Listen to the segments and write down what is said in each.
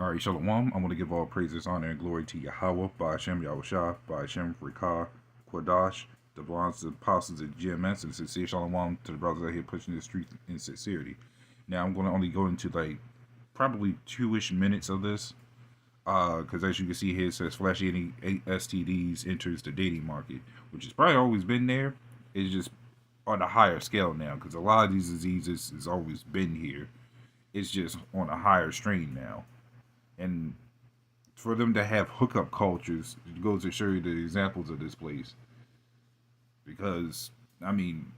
All right, Shalom. I want to give all praises, honor, and glory to Yahweh, by Hashem, Yahushua, by Hashem, Rekah, Quadash, the bronze apostles of GMS, and sincere Shalom to the brothers out here pushing the streets in sincerity. Now, I'm going to only go into like probably 2-ish minutes of this, because as you can see here, it says flash eating STDs enters the dating market, which has probably always been there. It's just on a higher scale now, because a lot of these diseases has always been here. It's just on a higher strain now. And for them to have hookup cultures, it goes to show you the examples of this place. Because, I mean,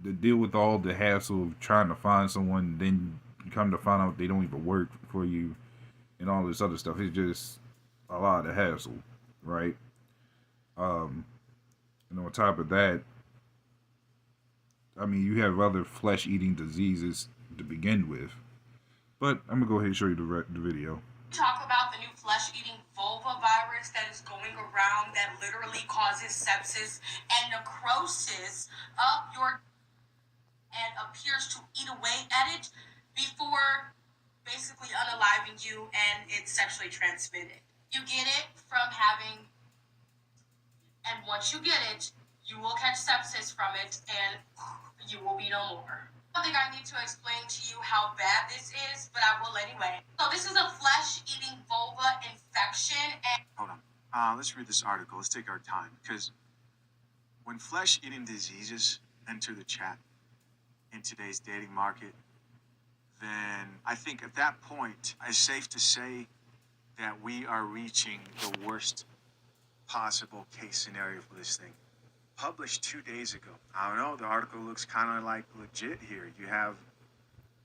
to deal with all the hassle of trying to find someone, then come to find out they don't even work for you, and all this other stuff, it's just a lot of hassle, right? And on top of that, I mean, you have other flesh-eating diseases to begin with. But I'm gonna go ahead and show you the video. Talk about the new flesh-eating vulva virus that is going around that literally causes sepsis and necrosis of your and appears to eat away at it before basically unaliving you, and it's sexually transmitted. You get it from having, and once you get it, you will catch sepsis from it and you will be no more. I don't think I need to explain to you how bad this is, but I will anyway. So this is a flesh-eating vulva infection and... Hold on. Let's read this article. Let's take our time. Because when flesh-eating diseases enter the chat in today's dating market, then I think at that point, it's safe to say that we are reaching the worst possible case scenario for this thing. Published 2 days ago. I don't know, the article looks kind of like legit here. You have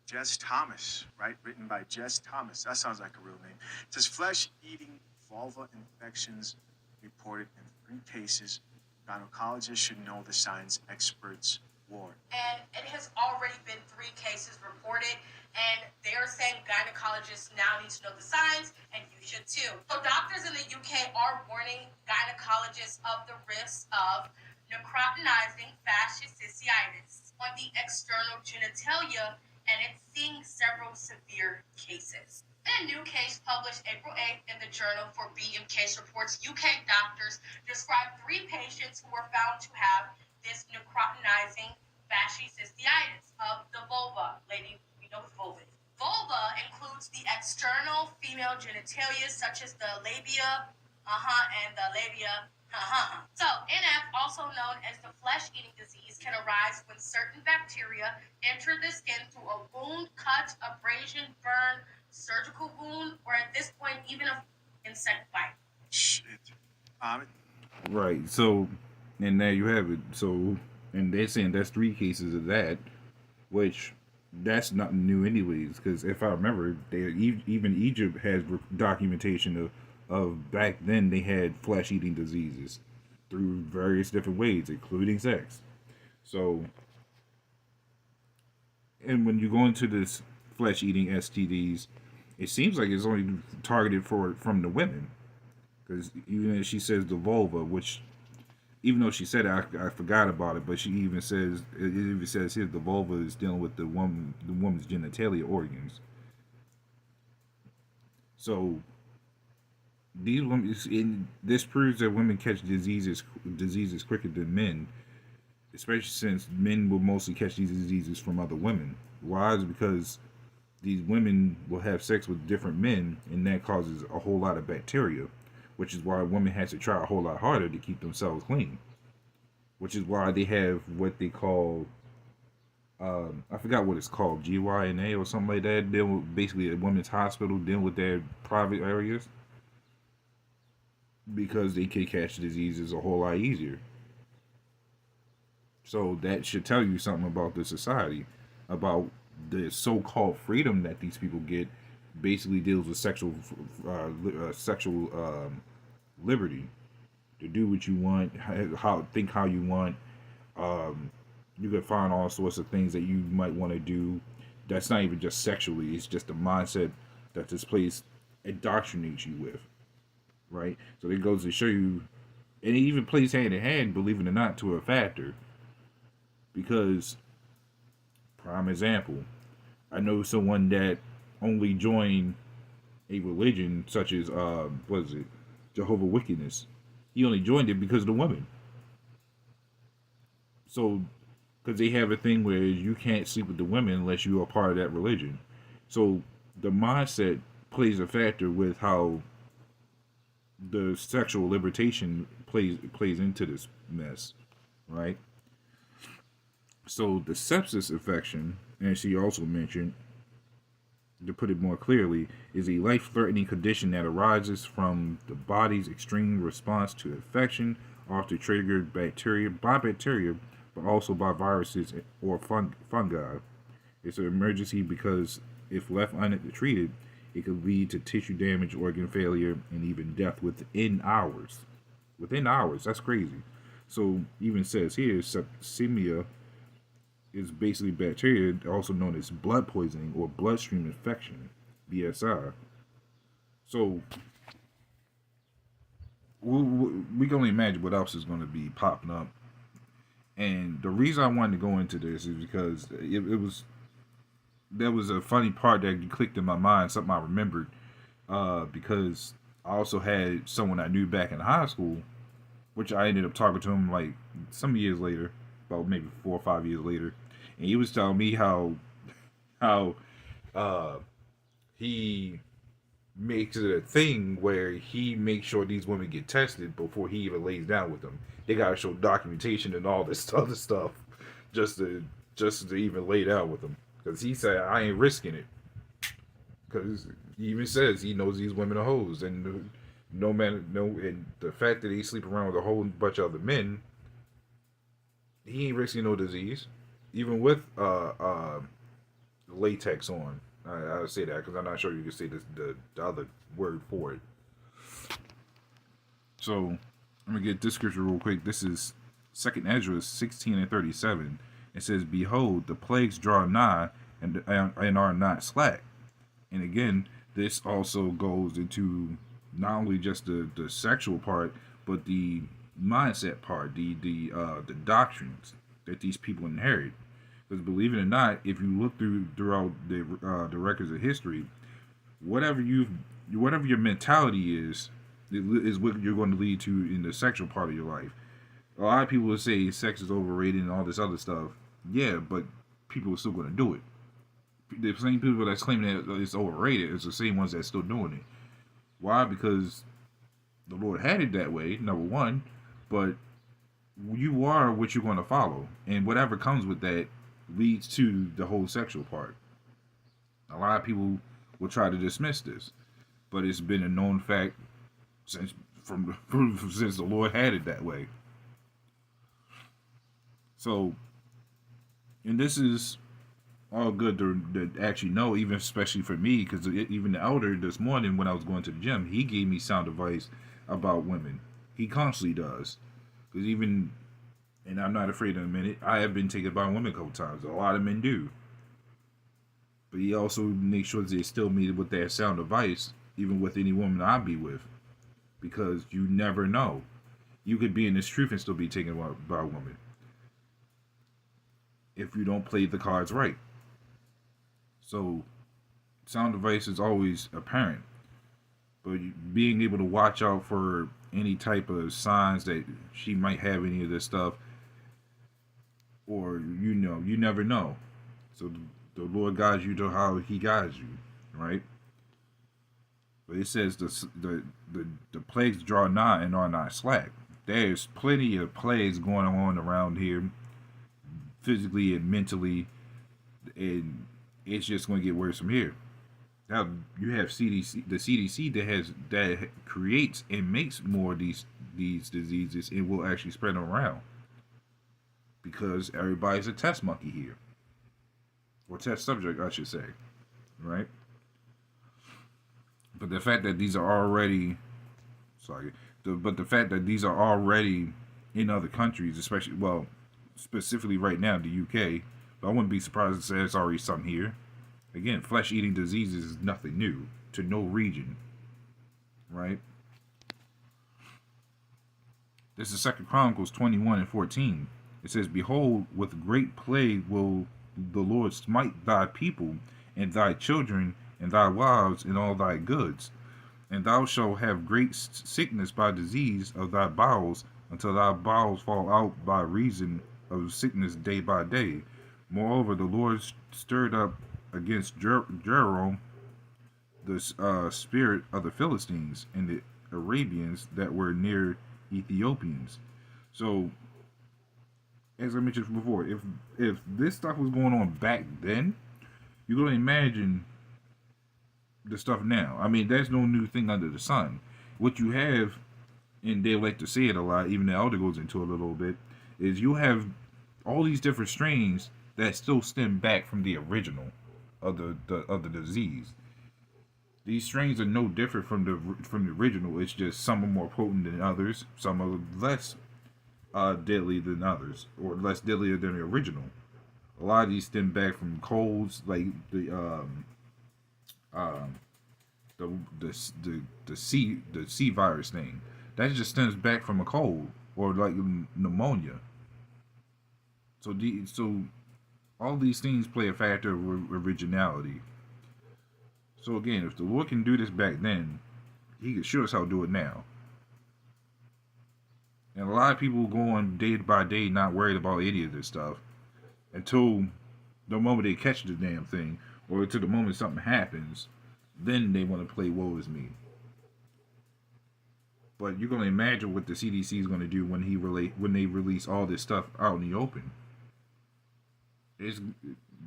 Jess Thomas, right? Written by Jess Thomas. That sounds like a real name. It says flesh-eating vulva infections reported in 3 cases. Gynecologists should know the signs, experts warn. And it has already been 3 cases reported, and they're saying gynecologists now need to know the signs, and you should too. So doctors in the UK are warning gynecologists of the risks of necrotinizing fasciitis on the external genitalia, and it's seeing several severe cases. In a new case published April 8th in the Journal for BM Case Reports, UK doctors described 3 patients who were found to have this necrotinizing fasciitis of the vulva. Lady, we know what vulva is. Vulva includes the external female genitalia, such as the labia, and the labia, So, NF, also known as the flesh-eating disease, can arise when certain bacteria enter the skin through a wound, cut, abrasion, burn, surgical wound, or at this point, even an insect bite. Shit. Right. So, and there you have it. So, and they're saying that's 3 cases of that, which that's not new anyways. Because if I remember, even Egypt has documentation of back then they had flesh-eating diseases through various different ways, including sex. So, and when you go into this flesh-eating STDs, it seems like it's only targeted from the women. Because even as she says the vulva, which even though she said it, I forgot about it, but she even says here the vulva is dealing with the woman's genitalia organs. So these women, this proves that women catch diseases quicker than men, especially since men will mostly catch these diseases from other women. Why? Is because these women will have sex with different men, and that causes a whole lot of bacteria, which is why women have to try a whole lot harder to keep themselves clean. Which is why they have what they call, I forgot what it's called, GYNA or something like that. They're basically a women's hospital dealing with their private areas, because they can catch diseases a whole lot easier. So that should tell you something about the society, about the so-called freedom that these people get. Basically deals with sexual liberty to do what you want, think how you want. You can find all sorts of things that you might want to do. That's not even just sexually; it's just the mindset that this place indoctrinates you with. Right? So it goes to show you, and it even plays hand in hand, believe it or not, to a factor. Because, prime example, I know someone that only joined a religion such as what is it, Jehovah Wickedness. He only joined it because of the women. So, because they have a thing where you can't sleep with the women unless you are part of that religion. So the mindset plays a factor with how the sexual libertation plays into this mess, right? So the sepsis infection, and she also mentioned, to put it more clearly, is a life-threatening condition that arises from the body's extreme response to infection, often triggered by bacteria, but also by viruses or fungi. It's an emergency because if left untreated, it could lead to tissue damage, organ failure, and even death within hours. Within hours, that's crazy. So even says here, sepsemia is basically bacteria, also known as blood poisoning or bloodstream infection, BSI. So we can only imagine what else is going to be popping up. And the reason I wanted to go into this is because it was there was a funny part that clicked in my mind, something I remembered, because I also had someone I knew back in high school, which I ended up talking to him like some years later, about maybe 4 or 5 years later, and he was telling me how he makes it a thing where he makes sure these women get tested before he even lays down with them. They gotta show documentation and all this other stuff just to even lay down with them. Because he said I ain't risking it. Because he even says he knows these women are hoes, and no man, no, and the fact that he sleep around with a whole bunch of other men, he ain't risking no disease, even with latex on. I say that because I'm not sure you can say the other word for it. So I'm gonna get this scripture real quick. This is 2 Ezra 16:37. It says, "Behold, the plagues draw nigh, and are not slack." And again, this also goes into not only just the sexual part, but the mindset part, the doctrines that these people inherit. Because believe it or not, if you look throughout the records of history, whatever your mentality is what you're going to lead to in the sexual part of your life. A lot of people will say sex is overrated and all this other stuff. Yeah, but people are still going to do it. The same people that's claiming that it's overrated is the same ones that's still doing it. Why? Because the Lord had it that way, number one, but you are what you're going to follow, and whatever comes with that leads to the whole sexual part. A lot of people will try to dismiss this, but it's been a known fact since since the Lord had it that way. So, and this is all good to actually know, even especially for me, because even the elder this morning when I was going to the gym, he gave me sound advice about women. He constantly does, because even, and I'm not afraid to admit it, I have been taken by women a couple times. A lot of men do, but he also makes sure they still meet with that sound advice, even with any woman I be with, because you never know. You could be in this truth and still be taken by a woman if you don't play the cards right. So, sound advice is always apparent, but being able to watch out for any type of signs that she might have any of this stuff, or you never know. So the Lord guides you to how He guides you, right? But it says the plagues draw nigh and are not slack. There's plenty of plagues going on around here, physically and mentally, and it's just going to get worse from here. Now you have the CDC that creates and makes more of these diseases and will actually spread them around because everybody's a test monkey here, or test subject, I should say, right? But the fact that these are already, the fact that these are already in other countries, especially, well, specifically right now, the UK, but I wouldn't be surprised to say it's already something here. Again, flesh-eating diseases is nothing new to no region, right? This is 2 Chronicles 21:14. It says, "Behold, with great plague will the Lord smite thy people and thy children and thy wives, and all thy goods. And thou shalt have great sickness by disease of thy bowels, until thy bowels fall out by reason of sickness day by day. Moreover, the Lord stirred up against Jeroboam the spirit of the Philistines and the Arabians that were near Ethiopians. So, as I mentioned before, if this stuff was going on back then, you can imagine the stuff now. I mean, there's no new thing under the sun. What you have, and they like to say it a lot, even the elder goes into it a little bit, is you have all these different strains that still stem back from the original of the disease. These strains are no different from the original. It's just some are more potent than others, some are less deadly than others, or less deadly than the original. A lot of these stem back from colds, like um, the C virus thing. That just stems back from a cold or like pneumonia. So all these things play a factor of originality. So again, if the Lord can do this back then, He can sure as hell do it now. And a lot of people go on day by day not worried about any of this stuff until the moment they catch the damn thing, or to the moment something happens, then they want to play woe is me. But you're gonna imagine what the CDC is gonna do when when they release all this stuff out in the open. It's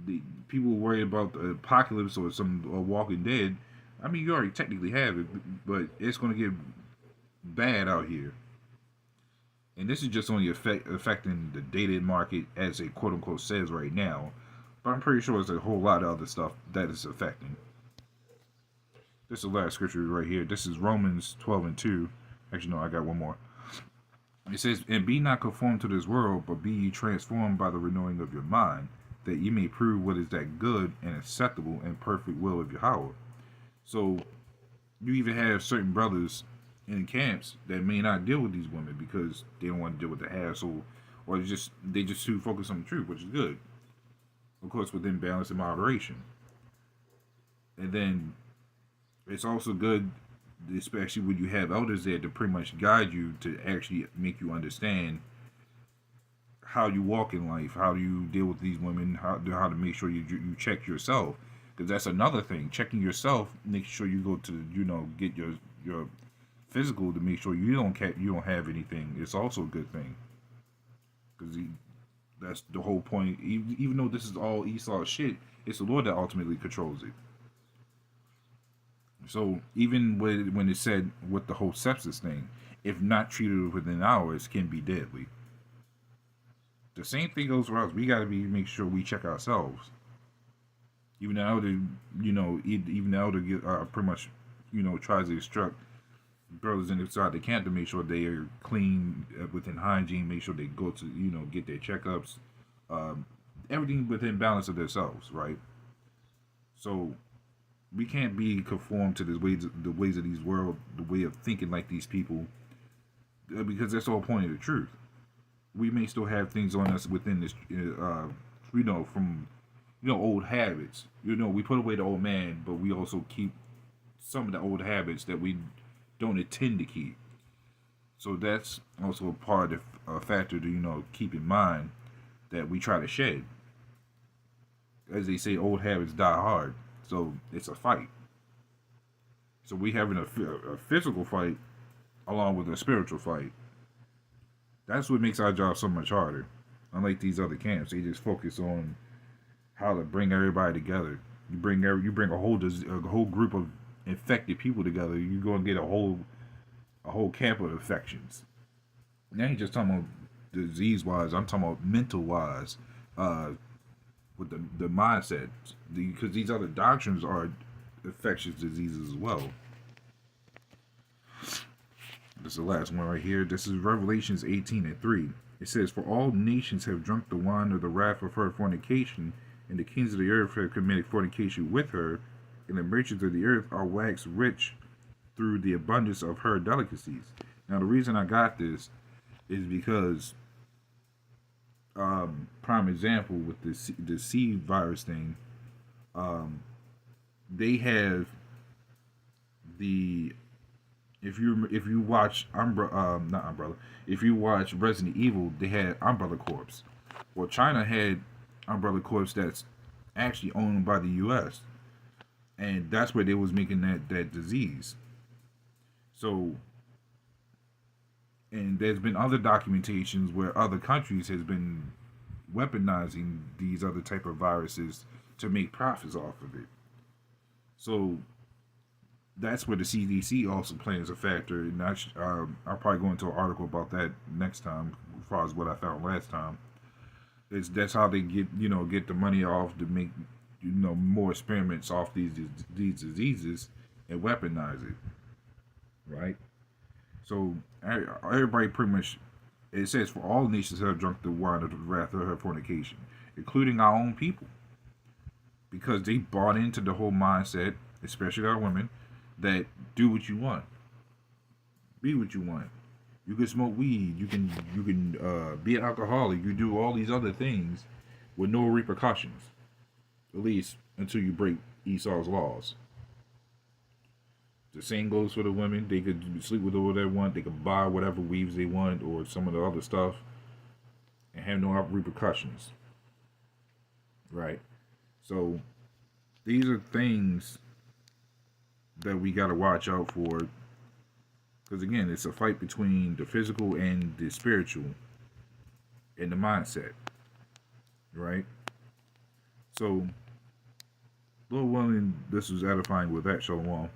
the people worry about the apocalypse or some Walking Dead. I mean, you already technically have it, but it's gonna get bad out here. And this is just only affecting the dated market, as it quote unquote says right now. But I'm pretty sure there's a whole lot of other stuff that is affecting. This is the last scripture right here. This is Romans 12:2. Actually, no, I got one more. It says, "And be not conformed to this world, but be ye transformed by the renewing of your mind, that ye may prove what is that good and acceptable and perfect will of Yahawah." So, you even have certain brothers in camps that may not deal with these women because they don't want to deal with the hassle, or they just too focused on the truth, which is good. Of course, within balance and moderation. And then it's also good, especially when you have elders there to pretty much guide you to actually make you understand how you walk in life, how you deal with these women, how to make sure you check yourself, because that's another thing. Checking yourself, make sure you go to get your physical to make sure you don't have anything. It's also a good thing, because that's the whole point. Even though this is all Esau shit, it's the Lord that ultimately controls it. So even when it said with the whole sepsis thing, if not treated within hours, can be deadly. The same thing goes for us. We got to make sure we check ourselves. Even the elder, even the elder pretty much, tries to instruct brothers inside the camp to make sure they are clean within hygiene, make sure they go to, get their checkups, everything within balance of themselves, right? So we can't be conformed to the ways of these world, the way of thinking like these people, because that's the whole point of the truth. We may still have things on us within this, from old habits. We put away the old man, but we also keep some of the old habits that we don't intend to keep. So that's also a part of a factor to keep in mind, that we try to shed. As they say, old habits die hard. So it's a fight. So we having a physical fight along with a spiritual fight. That's what makes our job so much harder. Unlike these other camps, they just focus on how to bring everybody together. You bring a whole group of infected people together. You're gonna get a whole camp of infections. Now ain't just talking about disease wise. I'm talking about mental wise. With the mindset, because these other doctrines are infectious diseases as well. This is the last one right here. This is Revelations 18:3. It says, "For all nations have drunk the wine of the wrath of her fornication, and the kings of the earth have committed fornication with her, and the merchants of the earth are waxed rich through the abundance of her delicacies." Now, the reason I got this is because prime example with the C virus thing, they have the if you watch not Umbrella, if you watch Resident Evil, they had Umbrella Corps. Well, China had Umbrella Corps that's actually owned by the U.S. and that's where they was making that disease. So, and there's been other documentations where other countries has been weaponizing these other type of viruses to make profits off of it. So that's where the CDC also plays a factor, and I'll probably go into an article about that next time, as far as what I found last time. That's how they get the money off to make more experiments off these diseases and weaponize it, right? So everybody pretty much, it says, for all nations have drunk the wine of the wrath of her fornication, including our own people, because they bought into the whole mindset, especially our women, that do what you want, be what you want. You can smoke weed. You can be an alcoholic. You do all these other things with no repercussions, at least until you break Esau's laws. The same goes for the women. They could sleep with whoever they want. They could buy whatever weaves they want or some of the other stuff and have no repercussions. Right? So these are things that we got to watch out for, because again, it's a fight between the physical and the spiritual and the mindset. Right? So, Lord willing, this was edifying with that. Shalom.